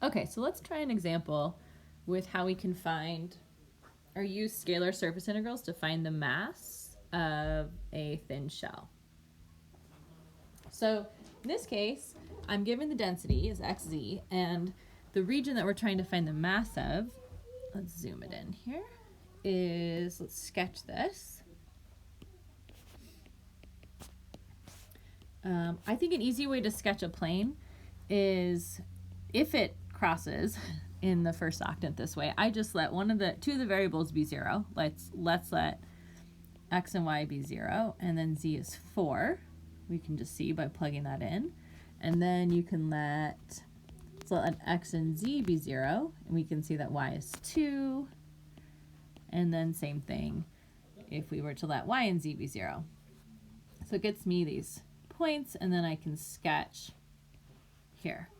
Okay, so let's try an example with how we can find or use scalar surface integrals to find the mass of a thin shell. So in this case, I'm given the density is xz, and the region that we're trying to find the mass of, let's zoom it in here, is, let's sketch this. I think an easy way to sketch a plane is if it crosses in the first octant this way, I just let two of the variables be 0. Let's let x and y be 0, and then z is 4. We can just see by plugging that in. And then you can let x and z be 0, and we can see that y is 2. And then same thing if we were to let y and z be 0. So it gets me these points, and then I can sketch here.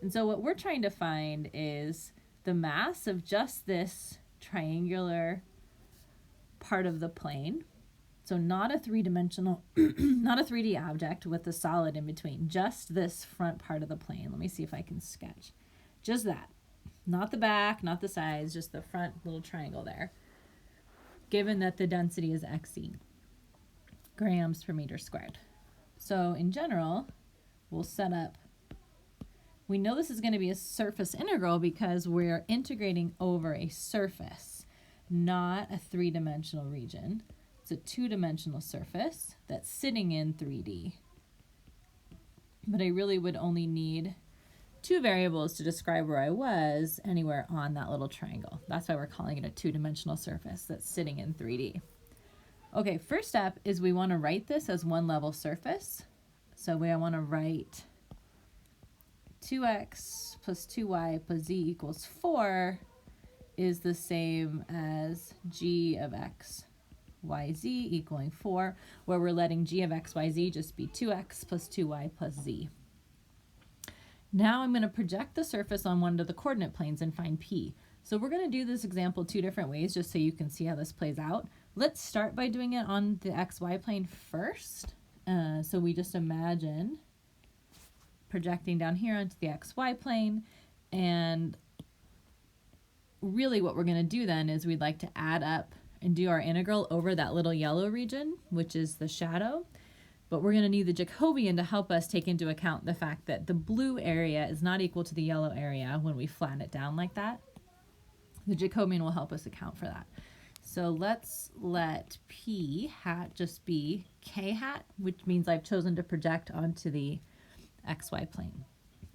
And so what we're trying to find is the mass of just this triangular part of the plane. So not a three-dimensional, not a 3D object with a solid in between, just this front part of the plane. Let me see if I can sketch. Just that. Not the back, not the sides, just the front little triangle there. Given that the density is xe, grams per meter squared. So in general, we'll set up, we know this is going to be a surface integral because we're integrating over a surface, not a three-dimensional region. It's a two-dimensional surface that's sitting in 3D. But I really would only need two variables to describe where I was anywhere on that little triangle. That's why we're calling it a two-dimensional surface that's sitting in 3D. Okay, first step is we want to write this as one level surface. So I want to write 2x plus 2y plus z equals 4 is the same as g of x, y, z equaling 4, where we're letting g of x, y, z just be 2x plus 2y plus z. Now I'm going to project the surface on one of the coordinate planes and find p. So we're going to do this example two different ways just so you can see how this plays out. Let's start by doing it on the xy plane first. So we just imagine projecting down here onto the xy plane, and really what we're going to do then is we'd like to add up and do our integral over that little yellow region, which is the shadow. But we're going to need the Jacobian to help us take into account the fact that the blue area is not equal to the yellow area when we flatten it down like that. The Jacobian will help us account for that. So let's let p hat just be k hat, which means I've chosen to project onto the xy plane.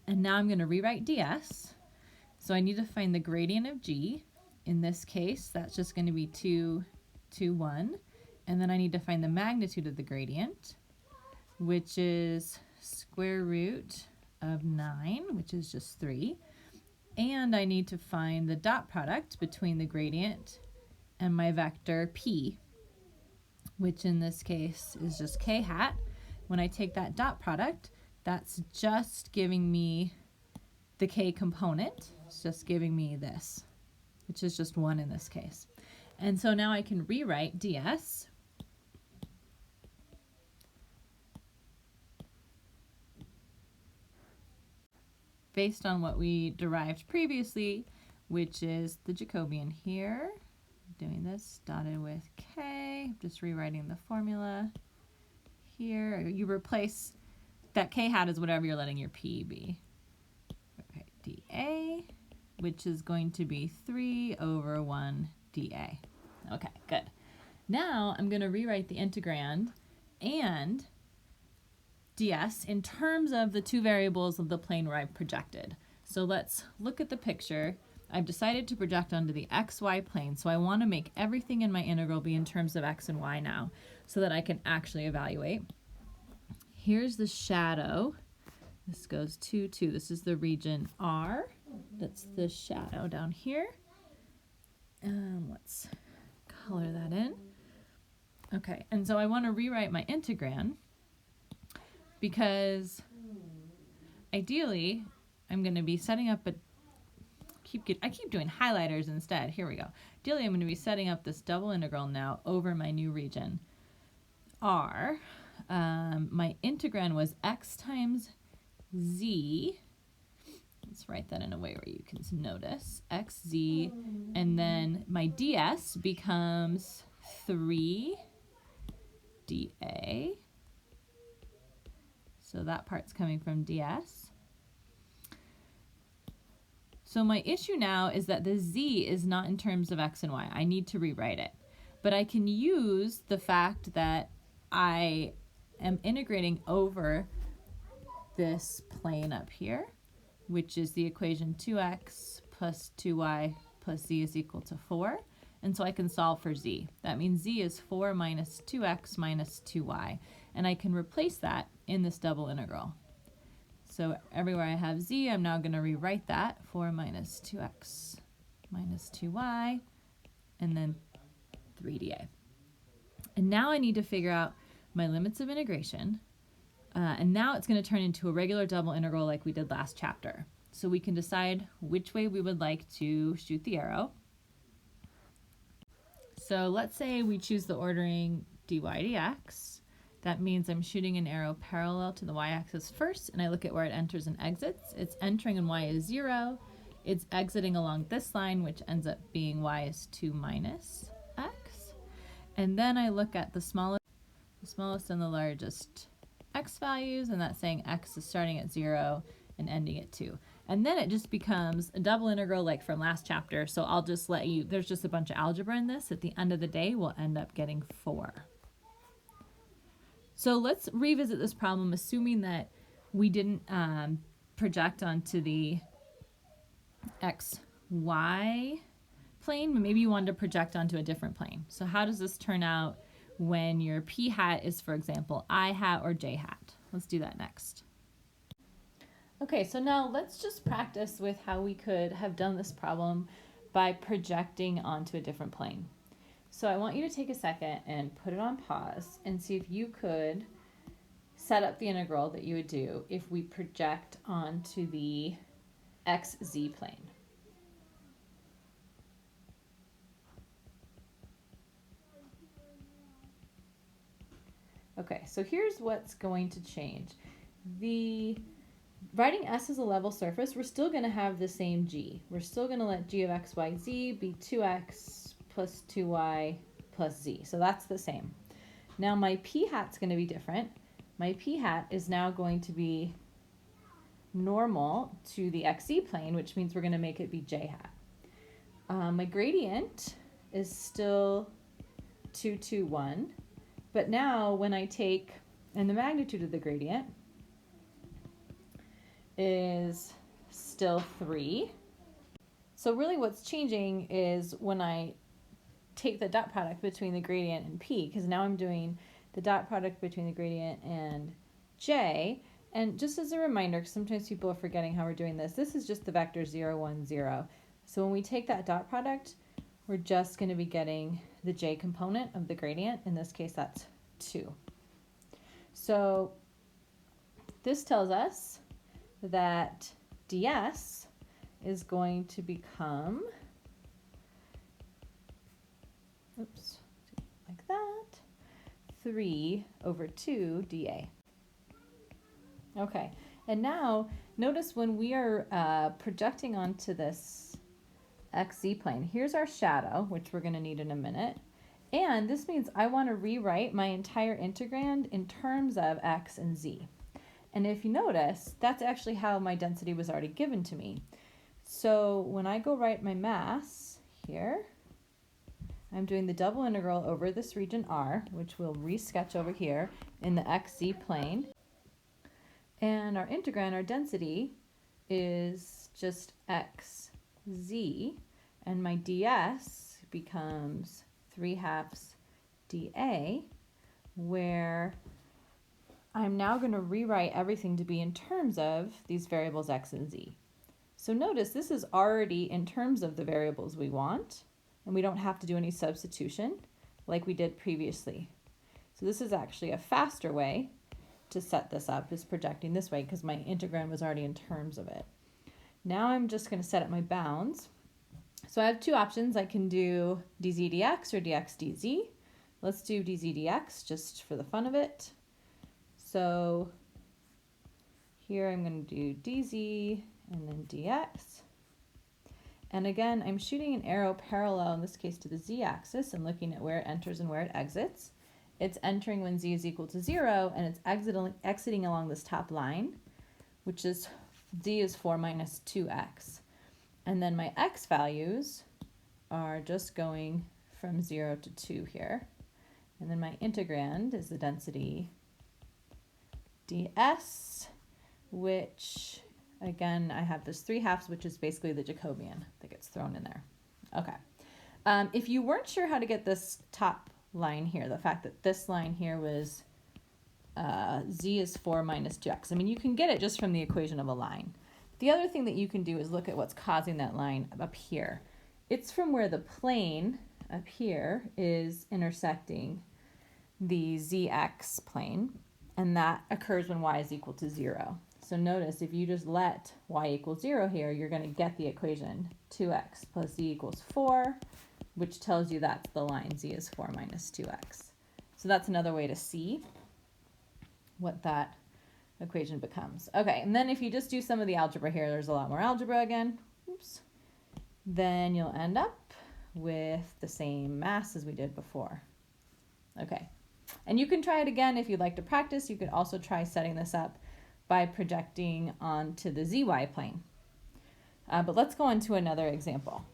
And now I'm going to rewrite ds. So I need to find the gradient of g. In this case, that's just going to be 2, 2, 1. And then I need to find the magnitude of the gradient, which is square root of 9, which is just 3. And I need to find the dot product between the gradient and my vector p, which in this case is just k hat. When I take that dot product, that's just giving me the k component. It's just giving me this, which is just 1 in this case. And so now I can rewrite ds based on what we derived previously, which is the Jacobian here. Doing this dotted with k, just rewriting the formula here. You replace that k hat as whatever you're letting your p be. Okay, dA, which is going to be 3 over 1 dA. Okay, good. Now I'm going to rewrite the integrand and ds in terms of the two variables of the plane where I've projected. So let's look at the picture. I've decided to project onto the xy plane, so I want to make everything in my integral be in terms of x and y now so that I can actually evaluate. Here's the shadow. This goes 2, 2. This is the region R. That's the shadow down here. Let's color that in. Okay, and so I want to rewrite my integrand because ideally I'm going to be setting up I keep doing highlighters instead. Here we go. Ideally I'm going to be setting up this double integral now over my new region R. My integrand was x times z. let's write that in a way where you can notice, xz, and then my ds becomes 3 dA. So that part's coming from ds. So my issue now is that the z is not in terms of x and y. I need to rewrite it. But I can use the fact that I am integrating over this plane up here, which is the equation 2x plus 2y plus z is equal to 4. And so I can solve for z. That means z is 4 minus 2x minus 2y. And I can replace that in this double integral. So everywhere I have z, I'm now going to rewrite that, 4 minus 2x minus 2y, and then 3 dA. And now I need to figure out my limits of integration. And now it's going to turn into a regular double integral like we did last chapter. So we can decide which way we would like to shoot the arrow. So let's say we choose the ordering dy dx. That means I'm shooting an arrow parallel to the y-axis first, and I look at where it enters and exits. It's entering and y is 0. It's exiting along this line, which ends up being y is 2 minus x. And then I look at the smallest and the largest x values, and that's saying x is starting at 0 and ending at 2. And then it just becomes a double integral like from last chapter, so I'll just let you, there's just a bunch of algebra in this. At the end of the day, we'll end up getting 4. So let's revisit this problem, assuming that we didn't project onto the xy plane, but maybe you wanted to project onto a different plane. So how does this turn out when your p hat is, for example, I hat or j hat? Let's do that next. Okay, so now let's just practice with how we could have done this problem by projecting onto a different plane. So I want you to take a second and put it on pause and see if you could set up the integral that you would do if we project onto the xz plane. Okay, so here's what's going to change. Writing S as a level surface, we're still going to have the same g. We're still going to let g of x, y, z be 2x plus 2y plus z. So that's the same. Now my p hat's going to be different. My p hat is now going to be normal to the xz plane, which means we're going to make it be j hat. My gradient is still 2, 2, 1. But now when I take, and the magnitude of the gradient is still 3. So really what's changing is when I take the dot product between the gradient and p, because now I'm doing the dot product between the gradient and j. And just as a reminder, because sometimes people are forgetting how we're doing this, this is just the vector 0, 1, 0. So when we take that dot product, we're just going to be getting the j component of the gradient. In this case, that's 2. So this tells us that ds is going to become, oops, like that, 3 over 2 dA. Okay, and now notice when we are projecting onto this xz plane, here's our shadow, which we're going to need in a minute. And this means I want to rewrite my entire integrand in terms of x and z. And if you notice, that's actually how my density was already given to me. So when I go write my mass here, I'm doing the double integral over this region R, which we'll resketch over here in the xz plane. And our integrand, our density, is just xz, and my ds becomes 3/2 dA, where I'm now going to rewrite everything to be in terms of these variables x and z. So notice this is already in terms of the variables we want, and we don't have to do any substitution like we did previously. So this is actually a faster way to set this up, is projecting this way, because my integrand was already in terms of it. Now I'm just going to set up my bounds. So I have two options. I can do dz dx or dx dz. Let's do dz dx just for the fun of it. So here I'm going to do dz, and then dx. And again, I'm shooting an arrow parallel, in this case, to the z-axis and looking at where it enters and where it exits. It's entering when z is equal to 0, and it's exiting along this top line, which is z is 4 minus 2x. And then my x values are just going from 0 to 2 here. And then my integrand is the density ds, which, again, I have this 3/2, which is basically the Jacobian that gets thrown in there. Okay. If you weren't sure how to get this top line here, the fact that this line here was z is 4 minus 2x, I mean, you can get it just from the equation of a line. The other thing that you can do is look at what's causing that line up here. It's from where the plane up here is intersecting the zx plane, and that occurs when y is equal to 0. So notice, if you just let y equals 0 here, you're going to get the equation 2x plus z equals 4, which tells you that's the line z is 4 minus 2x. So that's another way to see what that equation becomes. Okay, and then if you just do some of the algebra here, there's a lot more algebra again. Oops. Then you'll end up with the same mass as we did before. Okay, and you can try it again if you'd like to practice. You could also try setting this up by projecting onto the zy plane. But let's go on to another example.